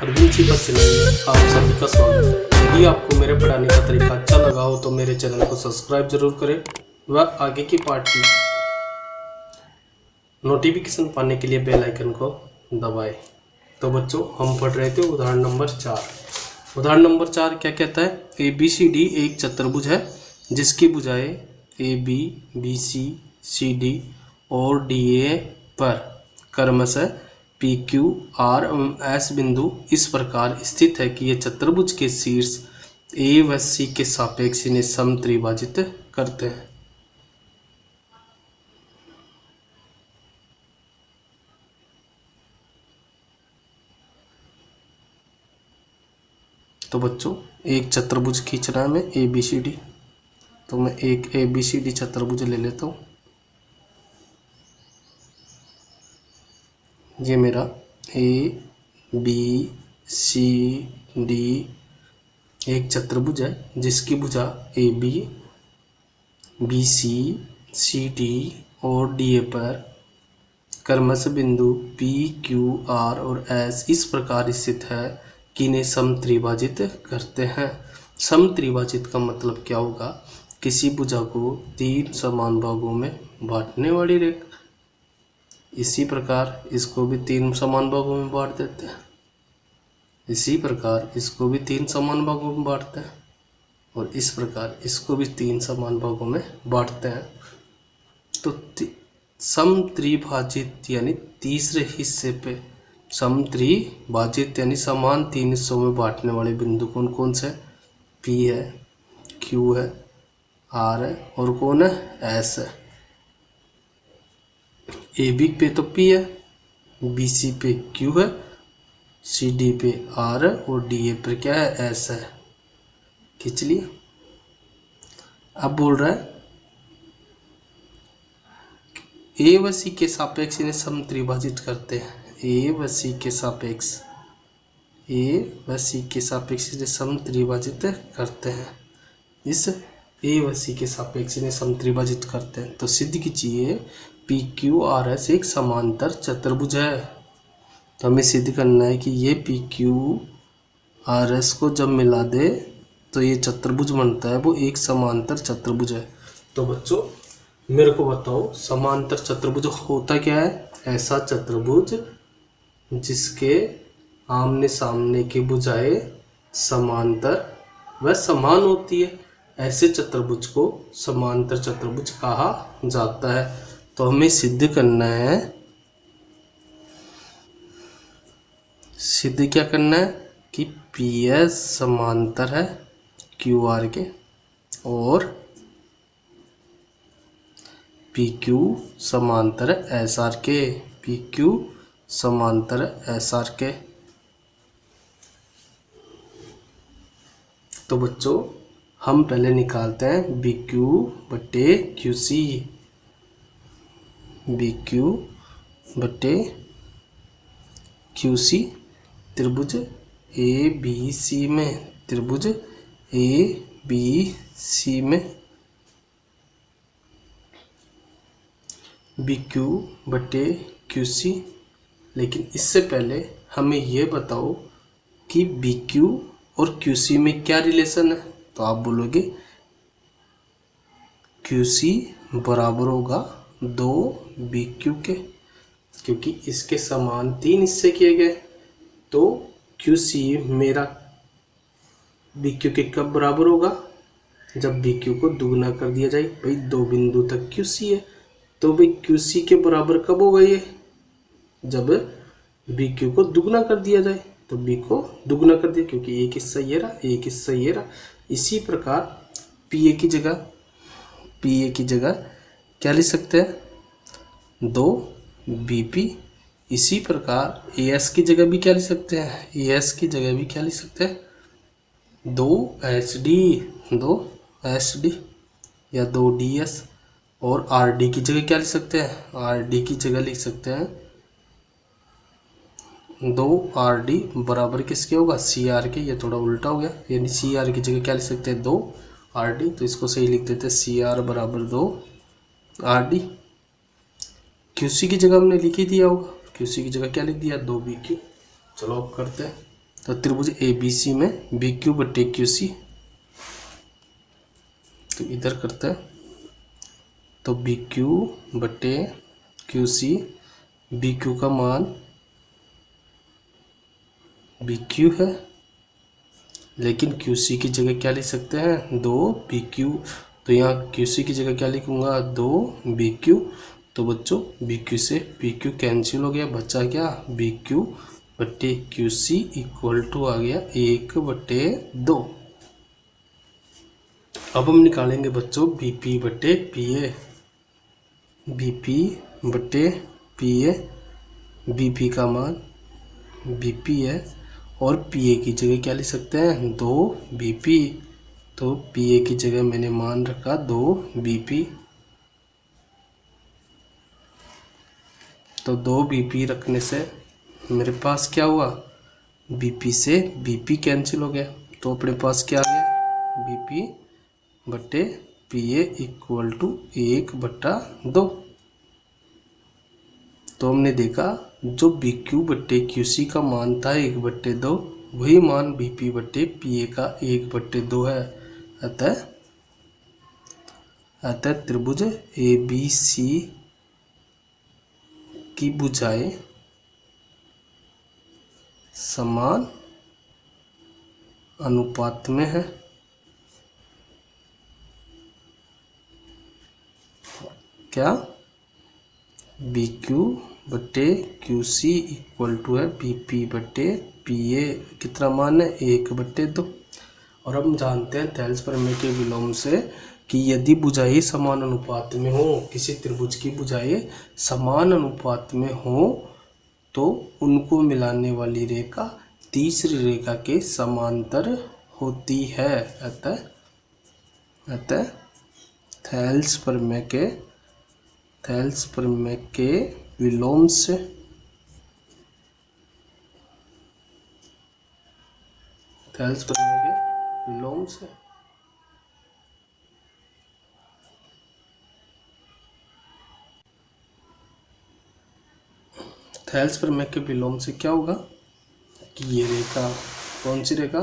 Principal channel में आप सभी का स्वागत है। यदि आपको मेरे पढ़ाने का तरीका अच्छा लगा हो तो मेरे चैनल को सब्सक्राइब जरूर करें व आगे की पार्ट की नोटिफिकेशन पाने के लिए बेल आइकन को दबाएं। तो बच्चों, हम पढ़ रहे थे उदाहरण नंबर 4। उदाहरण नंबर 4 क्या कहता है? ABCD एक चतुर्भुज है जिसकी भुजाएं AB, BC, CD और DA पर क्रमशः PQ, R एवं S बिंदु इस प्रकार स्थित है कि ये चतुर्भुज के शीर्ष A व C के सापेक्ष इन्हें समत्रिभाजित करते हैं। तो बच्चों, एक चतुर्भुज खींचना है मैं ABCD, तो मैं एक ABCD चतुर्भुज ले लेता हूँ। ये मेरा ABCD एक चतुर्भुज है जिसकी भुजा AB, BC, CD और DA पर क्रमशः बिंदु P, Q, R और S इस प्रकार स्थित है कि इन्हें समत्रिभाजित करते हैं। समत्रिभाजित का मतलब क्या होगा? किसी भुजा को 3 समान भागों में बांटने वाली रेखा। इसी प्रकार इसको भी 3 समान भागों में बांट देते हैं। इसी प्रकार इसको भी 3 समान भागों में बांटते हैं और इस प्रकार इसको भी 3 समान भागों में बांटते हैं। तो समत्रिभाजित यानी तीसरे हिस्से पे समत्रिभाजित यानी समान 3 हिस्सों में बांटने वाले बिंदु कौन कौन से? P है, Q है, R है और कौन है? S है। AB पे तो P है, BC पे Q है, CD पे R है और DA पे क्या है? S है। खींच लिया। अब बोल रहा है A व C के सापेक्ष इन्हें समत्रिभाजित करते हैं। A व C के सापेक्ष इन्हें समत्रिभाजित करते हैं। इस A व C के सापेक्ष इन्हें समत्रिभाजित करते हैं। तो सिद्ध कीजिए PQRS एक समांतर चतुर्भुज है। तो हमें सिद्ध करना है कि ये PQRS को जब मिला दे तो ये चतुर्भुज बनता है, वो एक समांतर चतुर्भुज है। तो बच्चों, मेरे को बताओ समांतर चतुर्भुज होता क्या है? ऐसा चतुर्भुज जिसके आमने सामने की भुजाएं समांतर व समान होती है, ऐसे चतुर्भुज को समांतर चतुर्भुज कहा जाता है। तो हमें सिद्ध करना है, सिद्ध क्या करना है कि PS समांतर है QR के और PQ समांतर है SR के। PQ समांतर है SR के। तो बच्चों, हम पहले निकालते हैं BQ बटे QC। BQ बटे QC त्रिभुज ABC में, त्रिभुज ABC में BQ बटे QC। लेकिन इससे पहले हमें ये बताओ कि BQ और QC में क्या रिलेशन है? तो आप बोलोगे QC बराबर होगा 2BQ के, क्योंकि इसके समान 3 हिस्से किए गए। तो QC मेरा BQ के कब बराबर होगा? जब BQ को दुगना कर दिया जाए। भाई 2 बिंदु तक QC है, तो भाई QC के बराबर कब होगा ये? जब BQ को दुगना कर दिया जाए। तो B को दुगना कर दिया, क्योंकि एक हिस्सा ये रहा, एक हिस्सा ये रहा। इसी प्रकार PA की जगह क्या लिख सकते हैं? 2BP। इसी प्रकार AS की जगह भी क्या लिख सकते हैं? AS की जगह भी क्या लिख सकते हैं? 2HD या 2DS। और RD की जगह क्या लिख सकते हैं? RD की जगह लिख सकते हैं 2RD बराबर किसके होगा? CR के। ये थोड़ा उल्टा हो गया, यानी CR की जगह क्या लिख सकते हैं? 2RD। तो इसको सही लिख देते हैं CR बराबर 2RD। QC की जगह हमने लिख ही दिया होगा, QC की जगह क्या लिख दिया? 2BQ। चलो अब करते हैं। तो त्रिभुज ए बी सी में बी क्यू बटे क्यू सी, तो इधर करते हैं। तो बी क्यू बटे क्यू सी, बी क्यू का मान बी क्यू है, लेकिन क्यू सी की जगह क्या लिख सकते हैं, 2BQ। तो यहाँ क्यू सी की जगह क्या लिखूँगा, 2BQ। तो बच्चों BQ से PQ कैंसिल हो गया, बचा क्या, BQ बटे QC इक्वल टू आ गया 1/2। अब हम निकालेंगे बच्चों BP बटे PA। BP बटे PA, BP का मान BP है और PA की जगह क्या लिख सकते हैं, 2BP। तो PA की जगह मैंने मान रखा 2BP। तो 2BP रखने से मेरे पास क्या हुआ, BP से BP कैंसिल हो गया। तो अपने पास क्या आ गया, BP बटे PA इक्वल टू 1/2। तो हमने देखा जो BQ बटे QC का मान था 1/2, वही मान BP बटे PA का 1/2 है। अतः त्रिभुज ABC की भुजाएं समान अनुपात में है। क्या, BQ बटे QC इक्वल टू है BP बटे PA, कितना मान है, 1/2। और हम जानते हैं थेल्स प्रमेय के विलोम से कि यदि भुजाएं समान अनुपात में हो, किसी त्रिभुज की भुजाएं समान अनुपात में हो, तो उनको मिलाने वाली रेखा तीसरी रेखा के समांतर होती है। अतः थेल्स प्रमेय के विलोम से थेल्स प्रमेय के विलोम से थेल्स प्रमेय के विलोम से क्या होगा कि ये रेखा, कौन सी रेखा,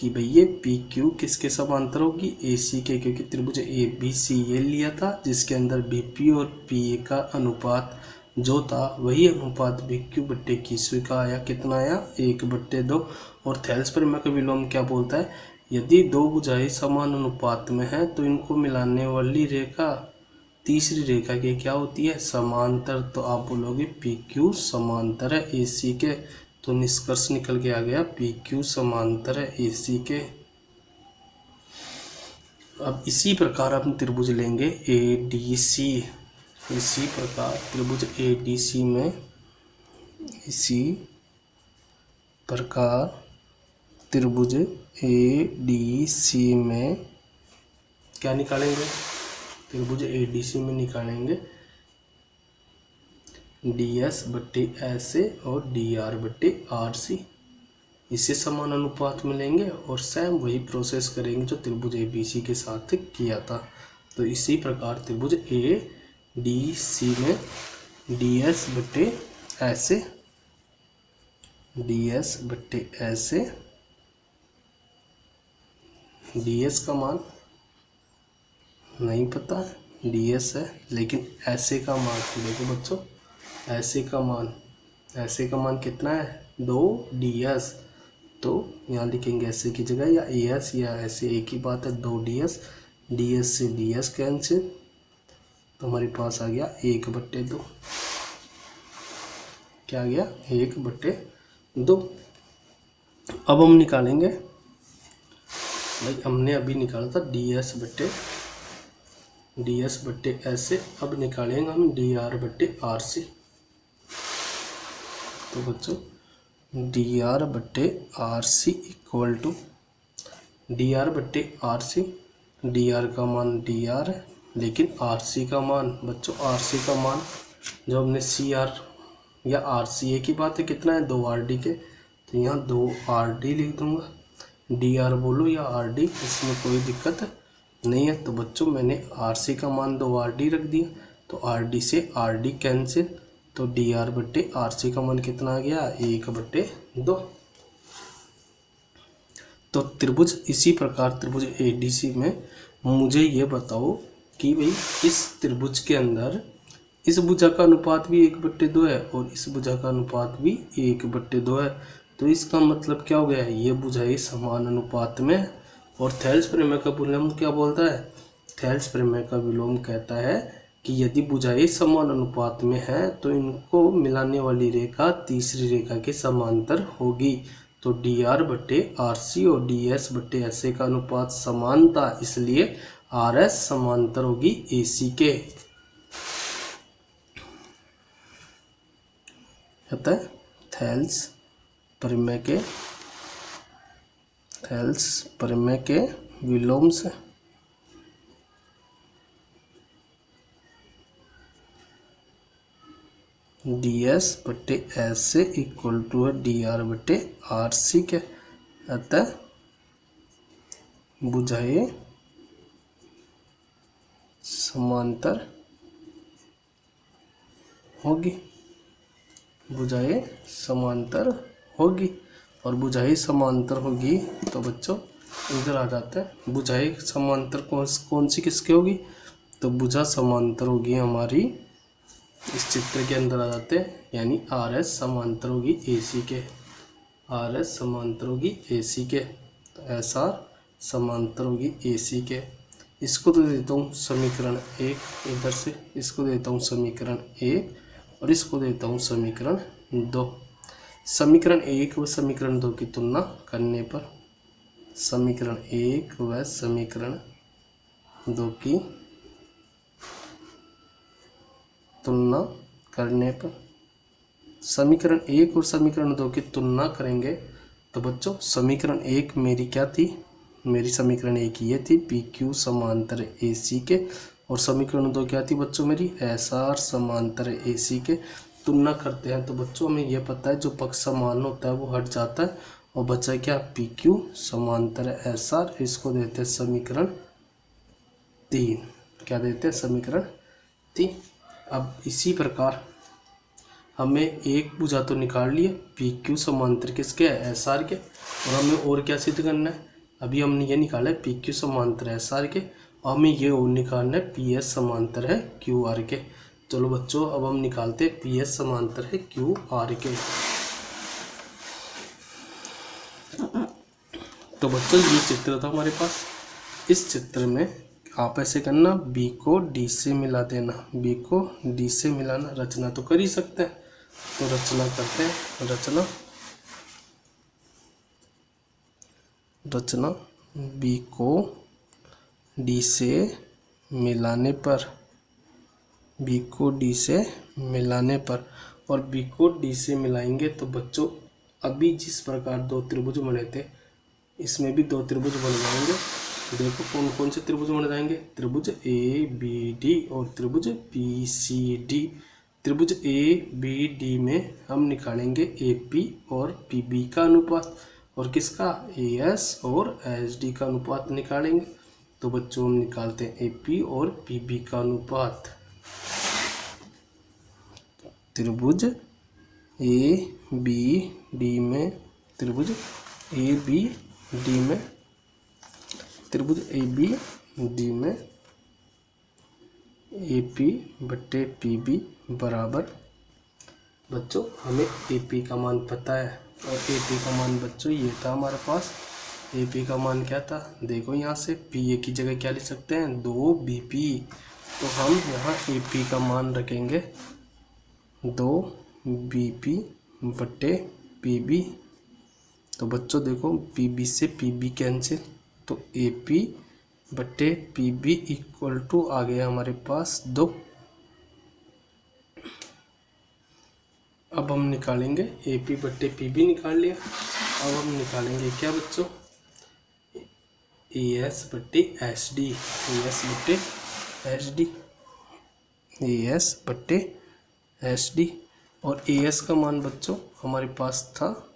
कि भाई ये PQ किसके समांतर होगी, AC के, क्योंकि त्रिभुज ABC ये लिया था जिसके अंदर BP और PA का अनुपात जो था वही अनुपात BQ बट्टे QC का आया, कितना आया, 1/2। और थेल्स प्रमेय का विलोम क्या बोलता है, यदि दो भुजाएं समान अनुपात में हैं तो इनको मिलाने वाली रेखा तीसरी रेखा की क्या होती है, समांतर। तो आप बोलोगे PQ समांतर है AC के, तो निष्कर्ष निकल के आ गया PQ समांतर है AC के। अब इसी प्रकार हम त्रिभुज लेंगे ADC। इसी प्रकार त्रिभुज ADC में, इसी प्रकार त्रिभुज ADC में क्या निकालेंगे, त्रिभुज ADC में निकालेंगे DS बट्टे SA और DR बट्टे RC। इसे समान अनुपात में लेंगे और सेम वही प्रोसेस करेंगे जो त्रिभुज ABC के साथ किया था। तो इसी प्रकार त्रिभुज ADC में DS बट्टे SA, DS बट्टे SA, DS का मान नहीं पता है, DS है, लेकिन SA का मान देखो बच्चों, ऐसे का मान कितना है, 2DS। तो यहाँ लिखेंगे ऐसे की जगह या AS या ऐसे, एक ही बात है, 2DS। DS से DS कैंसिल, तो हमारे पास आ गया 1/2। क्या आ गया, 1/2। अब हम निकालेंगे, भाई हमने अभी निकाला था DS बट्टे ऐसे, अब निकालेंगे हम DR बट्टे RC। तो बच्चों DR बट्टे RC इक्वल टू DR बट्टे RC, DR का मान DR है, लेकिन RC का मान बच्चों, RC का मान जो हमने CR या RC की बात है, कितना है, 2RD के, तो यहाँ 2RD लिख दूंगा। DR बोलो या RD, इसमें कोई दिक्कत नहीं है। तो बच्चों मैंने RC का मान 2RD रख दिया, तो RD से RD कैंसिल, तो DR बट्टे RC का मान कितना आ गया, 1/2। तो त्रिभुज इसी प्रकार त्रिभुज ADC में मुझे ये बताओ कि भाई इस त्रिभुज के अंदर इस भुजा का अनुपात भी 1/2 है और इस भुजा का अनुपात भी 1/2 है। तो इसका मतलब क्या हो गया, ये भुजाएं समान अनुपात में। और थेल्स प्रमेय का विलोम क्या बोलता है, थेल्स प्रमेय का विलोम कहता है कि यदि भुजाएं समान अनुपात में है तो इनको मिलाने वाली रेखा तीसरी रेखा के समांतर होगी। तो DR/RC और DS/SA का अनुपात समान था, इसलिए RS समांतर होगी AC के। कहता है थेल्स प्रमेय के विलोम से DS/SA इक्वल टू है DR/RC के। अतः भुजाएं समांतर होगी, भुजाएं समांतर होगी। और भुजाएं समांतर होगी तो बच्चों इधर आ जाते हैं, भुजाएं समांतर कौन सी किसके होगी, तो भुजा समांतर होगी हमारी, इस चित्र के अंदर आ जाते हैं, यानी RS समांतर होगी AC के, RS समांतर होगी AC के। तो SR समांतर होगी AC के। इसको तो देता हूँ समीकरण 1 इधर से, इसको देता हूँ समीकरण 1 और इसको देता हूँ समीकरण 2। समीकरण 1 व समीकरण 2 की तुलना करने पर, समीकरण 1 व समीकरण 2 की तुलना करने पर, समीकरण 1 और समीकरण 2 की तुलना करेंगे तो बच्चों समीकरण 1 मेरी क्या थी, मेरी समीकरण 1 ये थी PQ समांतर AC के, और समीकरण 2 क्या थी बच्चों मेरी, SR समांतर AC के। तुलना करते हैं तो बच्चों हमें यह पता है जो पक्ष समान होता है वो हट जाता है और बचा क्या, PQ समांतर SR, इसको देते हैं समीकरण 3। क्या देते हैं, समीकरण 3। अब इसी प्रकार हमें एक भुजा तो निकाल लिए PQ समांतर किसके है, SR के, और हमें और क्या सिद्ध करना है, अभी हमने ये निकाला है PQ समांतर SR के, और हमें ये और निकालना है PS समांतर है QR के। चलो बच्चों अब हम निकालते हैं PS समांतर है QR के। तो बच्चों ये चित्र था हमारे पास, इस चित्र में आप ऐसे करना, B को D से मिला देना, B को D से मिलाना। रचना तो कर ही सकते हैं, तो रचना करते हैं। रचना B को D से मिलाने पर, B को D से मिलाने पर, और B को D से मिलाएंगे तो बच्चों अभी जिस प्रकार दो त्रिभुज बने थे इसमें भी दो त्रिभुज बन जाएंगे। देखो कौन कौन से त्रिभुज बन जाएंगे, त्रिभुज ABD और त्रिभुज PCD। त्रिभुज ABD में हम निकालेंगे AP और PB का अनुपात, और किसका, AS और SD का अनुपात निकालेंगे। तो बच्चों हम निकालते हैं AP और PB का अनुपात। त्रिभुज ABD में, त्रिभुज ABD में, त्रिभुज ABD में AP/PB बराबर, बच्चों हमें AP का मान पता है, और AP का मान बच्चों ये था हमारे पास। AP का मान क्या था, देखो यहाँ से PA की जगह क्या लिख सकते हैं, 2BP। तो हम यहाँ AP का मान रखेंगे 2BP/PB। तो बच्चों देखो PB से PB कैंसिल, तो AP/PB इक्वल टू आ गया हमारे पास 2। अब हम निकालेंगे AP/PB, निकाल लिया। अब हम निकालेंगे क्या बच्चों, AS/SD, AS/SD। और AS का मान बच्चों हमारे पास था,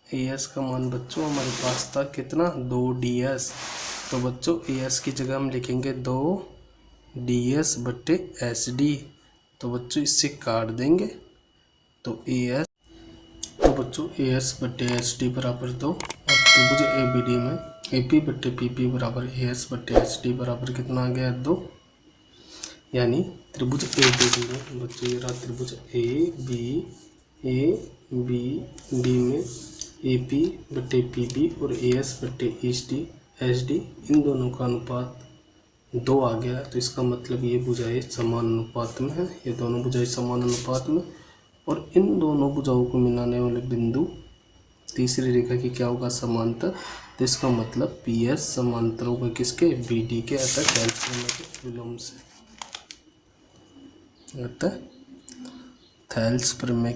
AS का मान बच्चों हमारे पास था कितना, 2DS। तो बच्चों AS की जगह हम लिखेंगे 2DS/SD। तो बच्चों इससे काट देंगे तो AS, तो बच्चों ए एस बट्टे एच डी बराबर 2 और त्रिभुज ए बी डी में ए पी बट्टे पी पी बराबर ए एस बट्टे एच डी बराबर कितना आ गया 2। यानी त्रिभुज ए बी डी में बच्चों ये रहा त्रिभुज ए बी डी में ए पी बट्टे पी पी और ए एस बट्टे एच डी इन दोनों का अनुपात 2 आ गया। तो इसका मतलब ये भुजाएं समान अनुपात में है, ये दोनों भुजाएं समान अनुपात में, और इन दोनों भुजाओं को मिलाने वाले बिंदु तीसरी रेखा की क्या होगा समांतर। तो इसका मतलब पी एस समांतर होगा किसके बी डी के, अतः थेल्स प्रमेय के विलोम से, अतः थेल्स प्रमेय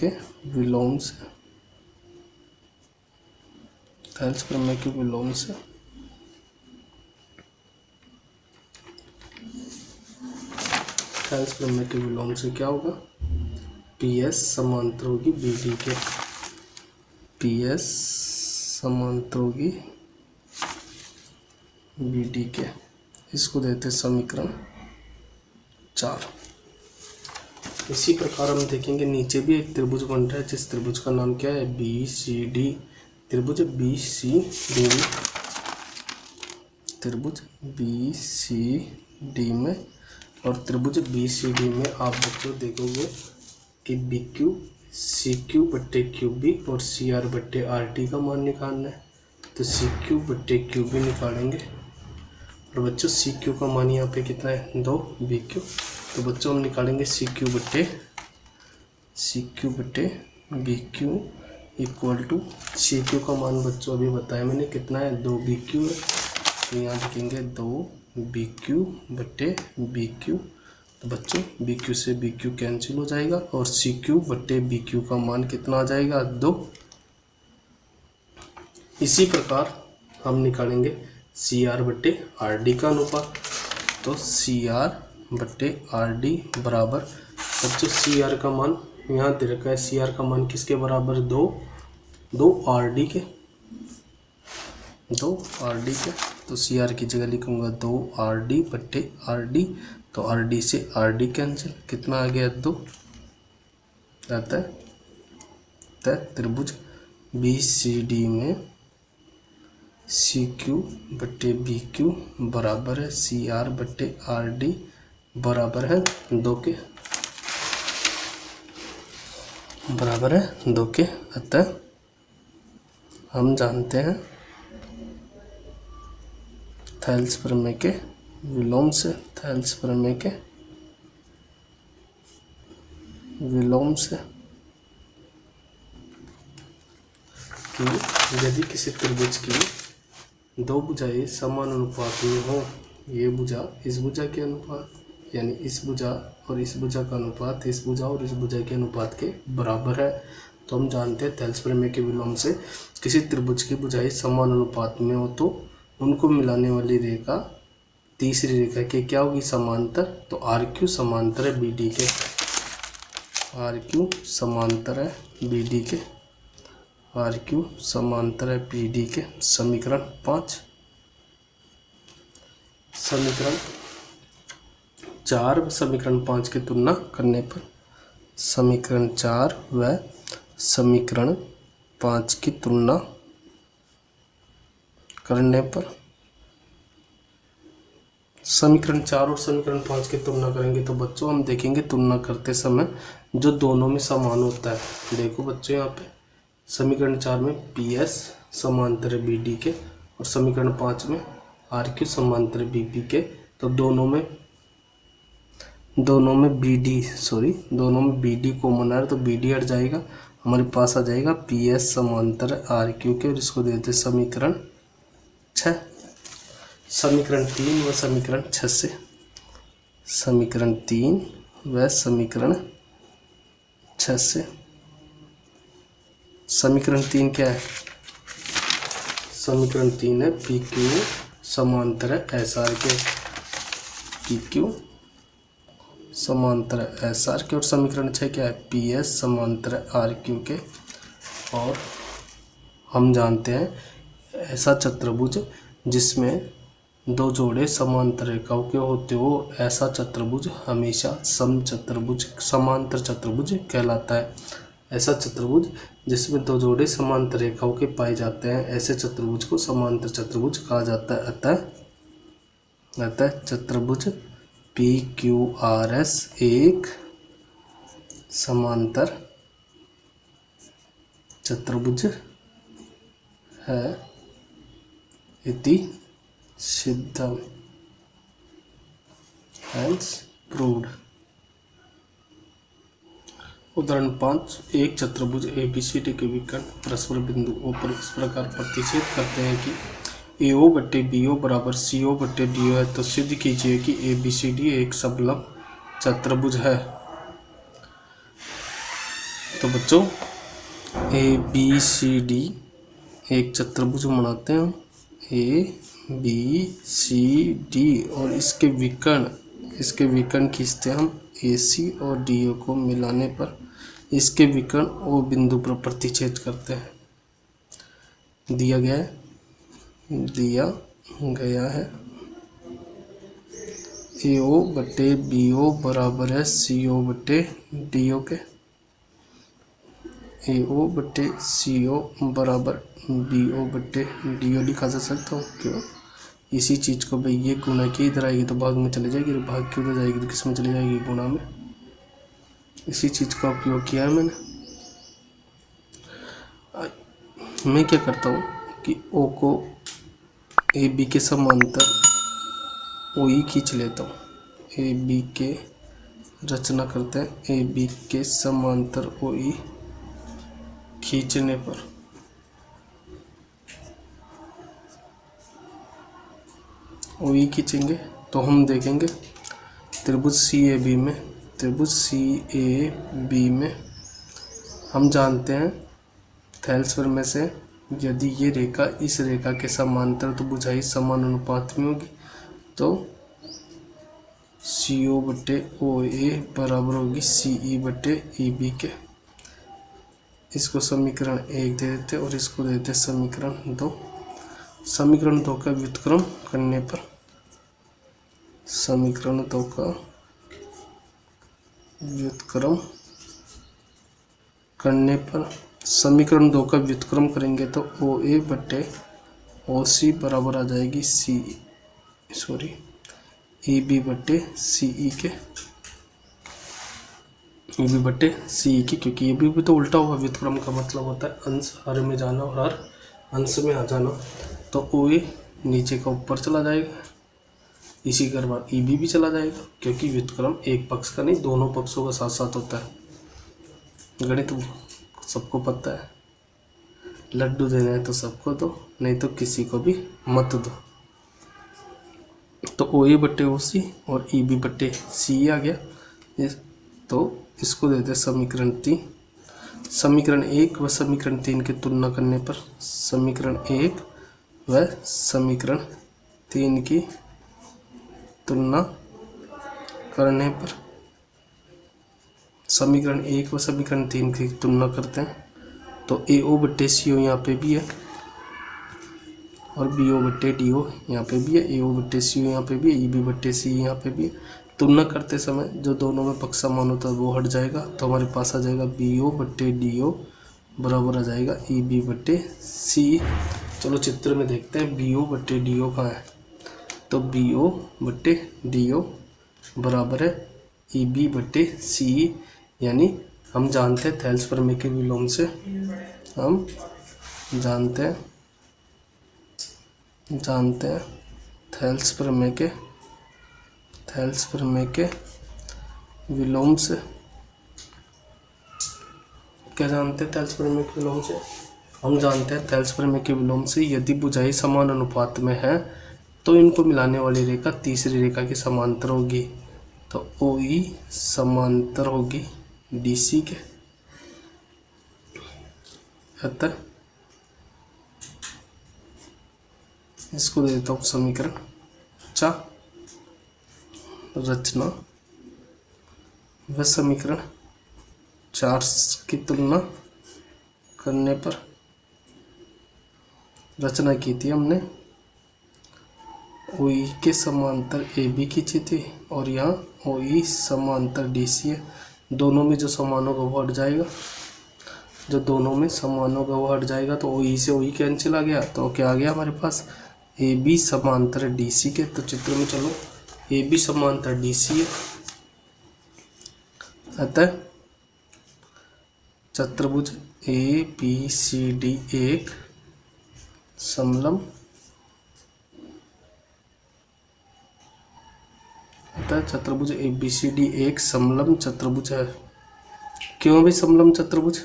के विलोम से, थेल्स प्रमेय के विलोम से थेल्स प्रमेय के विलोम से क्या होगा, पी एस समांतर होगी बी डी के, पी एस समांतर होगी बी डी के। इसको देते समीकरण 4। इसी प्रकार हम देखेंगे नीचे भी एक त्रिभुज बन रहा है जिस त्रिभुज का नाम क्या है बी सी डी। त्रिभुज बी सी डी में और त्रिभुज बी सी डी में आप बच्चों देखोगे कि बी क्यू सी क्यू बट्टे क्यू बी और सी आर बट्टे आर टी का मान निकालना है। तो सी क्यू बट्टे क्यू बी निकालेंगे और बच्चों सी क्यू का मान यहाँ पे कितना है 2 बी क्यू। तो बच्चों हम निकालेंगे सी क्यू बट्टे B Q equal to C Q का मान बच्चों अभी बताया मैंने कितना है 2 बी क्यू है। तो यहाँ लिखेंगे 2 बी क्यू बट्टे बी क्यू। तो बच्चों बी क्यू से बी क्यू कैंसिल हो जाएगा और सी क्यू बट्टे बी क्यू का मान कितना आ जाएगा 2। इसी प्रकार हम निकालेंगे सी आर बट्टे आर डी का अनुपात। तो सी आर बट्टे आर डी बराबर बच्चों सी आर का मान यहाँ दे रखा है, सी आर का मान किसके बराबर 2 आर डी के, 2 आर डी के। तो सी आर की जगह लिखूंगा 2 आर डी बट्टे आर डी। तो आर डी से आर डी कैंसिल, कितना आ गया 2। अतः त्रिभुज बी सी डी में सी क्यू बट्टे बी क्यू बराबर है सी आर बट्टे आर डी बराबर है 2 के, बराबर है 2 के। अतः हम जानते हैं थेल्स प्रमेय के विलोम से, थेल्स प्रमेय के विलोम से कि यदि किसी त्रिभुज की 2 भुजाएं समान अनुपात में हो, ये भुजा इस भुजा के अनुपात यानी इस भुजा और इस भुजा का अनुपात इस भुजा और इस भुजा के अनुपात के बराबर है, तो हम जानते हैं थेल्स प्रमेय के विलोम से किसी त्रिभुज की भुजाएं समान अनुपात में हो तो उनको मिलाने वाली रेखा तीसरी रेखा के क्या होगी समांतर। तो आर क्यू समांतर है बी डी के, आर क्यू समांतर है बी डी के, आर क्यू समांतर है बी डी के। समीकरण 5, समीकरण 4 व समीकरण 5 की तुलना करने पर, समीकरण 4 व समीकरण 5 की तुलना करने पर, समीकरण 4 और समीकरण 5 की तुलना करेंगे तो बच्चों हम देखेंगे तुलना करते समय जो दोनों में समान होता है। देखो बच्चों यहाँ पे समीकरण 4 में पी एस समांतर है बी डी के और समीकरण 5 में आर क्यू समांतर है बी पी के। तो दोनों में बी डी कॉमन है तो बी डी हट जाएगा, हमारे पास आ जाएगा पी एस समांतर है आर क्यू के और इसको देते समीकरण 6। समीकरण 3 व समीकरण 6 से, समीकरण 3 व समीकरण 6 से, समीकरण 3 क्या है, समीकरण 3 है पी क्यू समांतर है एस आर के, पी क्यू समांतर है एस आर के। और समीकरण 6 क्या है पी एस समांतर है आर क्यू के। और हम जानते हैं ऐसा चतुर्भुज जिसमें दो जोड़े समांतर रेखाओं के होते हो ऐसा चतुर्भुज हमेशा समचतुर्भुज समांतर चतुर्भुज कहलाता है। ऐसा चतुर्भुज जिसमें दो जोड़े समांतर रेखाओं के पाए जाते हैं, ऐसे चतुर्भुज को समांतर चतुर्भुज कहा जाता है। अतः चतुर्भुज PQRS एक समांतर चतुर्भुज है इति सिद्धम, हेंस प्रूव्ड। उदाहरण 5, एक चतुर्भुज ABCD के विकर्ण परस्पर बिंदुओं पर इस प्रकार प्रतिच्छेद करते हैं कि AO बट्टे BO बराबर CO बट्टे DO है, तो सिद्ध कीजिए कि ABCD एक समलंब चतुर्भुज है। तो बच्चों ABCD एक चतुर्भुज बनाते हैं ABCD और इसके विकर्ण खींचते हैं हम AC और DO को मिलाने पर इसके विकर्ण O बिंदु पर प्रतिच्छेद करते हैं। दिया गया है AO बट्टे BO बराबर है CO बट्टे DO के। AO बट्टे CO बराबर BO बट्टे DO लिखा जा सकता हूँ। क्यों? इसी चीज़ को भाई ये गुणा की इधर आएगी तो भाग में चले जाएगी, भाग की उधर जाएगी तो किस में चली जाएगी, गुणा में। इसी चीज़ का उपयोग किया है मैंने। मैं क्या करता हूँ कि O को AB के समांतर OE खींच लेता हूँ। AB के रचना करते हैं AB के समांतर OE खींचने पर OE खींचेंगे तो हम देखेंगे त्रिभुज CAB में हम जानते हैं थेल्स प्रमेय से यदि ये रेखा इस रेखा के समांतर तो भुजाएं समान अनुपात में होगी, तो CO बट्टे OA बराबर होगी CE बट्टे EB के। इसको समीकरण 1 दे देते और इसको दे देते समीकरण 2। समीकरण 2 का व्युत्क्रम करने पर समीकरण 2 का व्युत्क्रम करने पर समीकरण 2 का व्युत्क्रम करेंगे तो OA बट्टे OC बराबर आ जाएगी EB बट्टे CE के, EB बट्टे CE की, क्योंकि ये भी तो उल्टा हुआ व्युत्क्रम का मतलब होता है अंश हर में जाना और हर अंश में आ जाना। तो OA नीचे का ऊपर चला जाएगा, इसी के बाद EB भी चला जाएगा, क्योंकि व्युत्क्रम एक पक्ष का नहीं दोनों पक्षों का साथ साथ होता है। गणित सबको पता है, लड्डू देना है तो सबको दो, नहीं तो किसी को भी मत दो। तो OA बट्टे OC और EB बट्टे CE आ गया। तो इसको देते समीकरण 3। समीकरण 1 व समीकरण 3 की तुलना करने पर समीकरण 1 व समीकरण 3 की तुलना करने पर समीकरण 1 व समीकरण 3 की तुलना करते हैं तो AO बट्टे CO यहाँ पे भी है और BO बट्टे DO यहाँ पे भी है, AO बट्टे CO यहाँ पे भी है, EB बट्टे CE यहाँ पे भी है। तुलना करते समय जो दोनों में पक्ष समान होता है वो हट जाएगा, तो हमारे पास आ जाएगा BO बट्टे DO बराबर आ जाएगा EB बट्टे CE। चलो चित्र में देखते हैं BO बट्टे DO कहाँ है। तो BO बट्टे DO बराबर है EB बट्टे CE, यानी हम जानते हैं थेल्स प्रमेय के विलोम से हम जानते हैं थेल्स प्रमेय के विलोम से क्या जानते हैं थेल्स प्रमेय के विलोम से? हम जानते हैं थेल्स प्रमेय के विलोम से यदि भुजाएं समान अनुपात में है तो इनको मिलाने वाली रेखा तीसरी रेखा के समांतर होगी। तो OE समांतर होगी DC के। अतः इसको दे देता हूँ समीकरण 4। रचना व समीकरण 4 की तुलना करने पर रचना की थी हमने OE के समांतर AB खींचे थे और यहाँ OE समांतर DC है। दोनों में जो समान होगा वो हट जाएगा, जो दोनों में समान होगा वो हट जाएगा। तो OE से OE कैंसिल आ गया, तो क्या आ गया हमारे पास AB समांतर DC के। तो चित्र में चलो, AB समांतर DC है, अतः चतुर्भुज ABCD एक समलंब, अतः चतुर्भुज ABCD एक समलंब चतुर्भुज है। क्यों भी समलंब चतुर्भुज?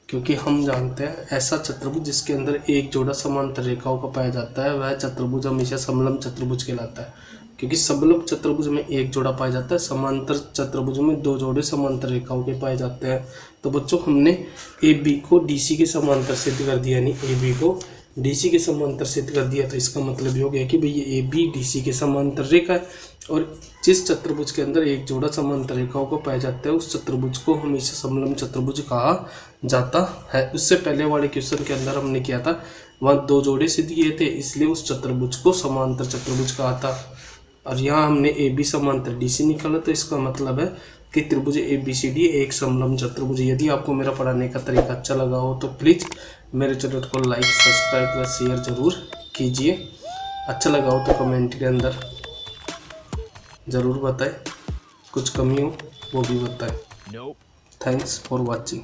क्योंकि हम जानते हैं ऐसा चतुर्भुज जिसके अंदर एक जोड़ा समांतर रेखाओं का पाया जाता है वह चतुर्भुज हमेशा समलंब चतुर्भुज कहलाता है। क्योंकि समलंब चतुर्भुज में एक जोड़ा पाया जाता है, समांतर चतुर्भुज में दो जोड़े समांतर रेखाओं के पाए जाते हैं। तो बच्चों हमने AB को DC के समांतर सिद्ध कर दिया, यानी AB को DC के समांतर सिद्ध कर दिया। तो इसका मतलब ये हो गया कि भाई ये AB DC के समांतर रेखा है और जिस चतुर्भुज के अंदर एक जोड़ा समांतर रेखाओं को पाया जाता है उस चतुर्भुज को हमेशा समलंब चतुर्भुज कहा जाता है। उससे पहले वाले क्वेश्चन के अंदर हमने किया था, वहाँ दो जोड़े सिद्ध किए थे, इसलिए उस चतुर्भुज को समांतर चतुर्भुज कहा था। और यहाँ हमने AB समांतर DC निकाला, तो इसका मतलब है कि त्रिभुज ABCD एक समलंब चतुर्भुज। यदि आपको मेरा पढ़ाने का तरीका अच्छा लगा हो तो प्लीज़ मेरे चैनल को लाइक, सब्सक्राइब व शेयर ज़रूर कीजिए। अच्छा लगा हो तो कमेंट के अंदर ज़रूर बताएं, कुछ कमी हो वो भी बताएं। Thanks for watching.